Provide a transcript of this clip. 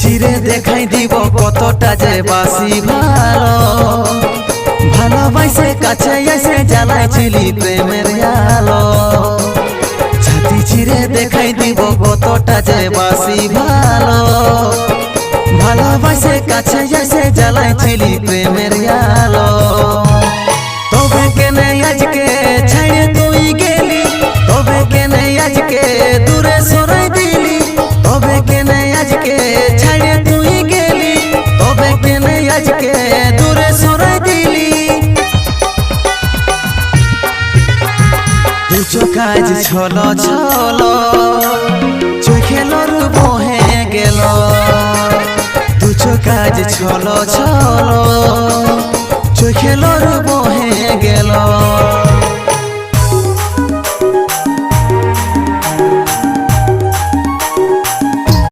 চিরে দেখাই দিব কতটা যে বাসি ভালো ভালোবাসে কাছে এসে জ্বালাইছিলি প্রেমের আলো ছাতি চিরে দেখাই দিব কতটা যে বাসি ভালো ভালোবাসে কাছে এসে জ্বালাইছিলি প্রেমের আলো তবে কেনে আজকে ছাড়ে তুই গেলি তবে কেনে আজকে দূরে সরাই দিলি তবে কেনে আজকে ছাড়ে তুই গেলি তবে কেনে আজকে দূরে সরাই দিলি দুচো কাজ ছলো ছলো চোখেলর বহে গেল দুচো কাজ ছলো ছলো চোখেলর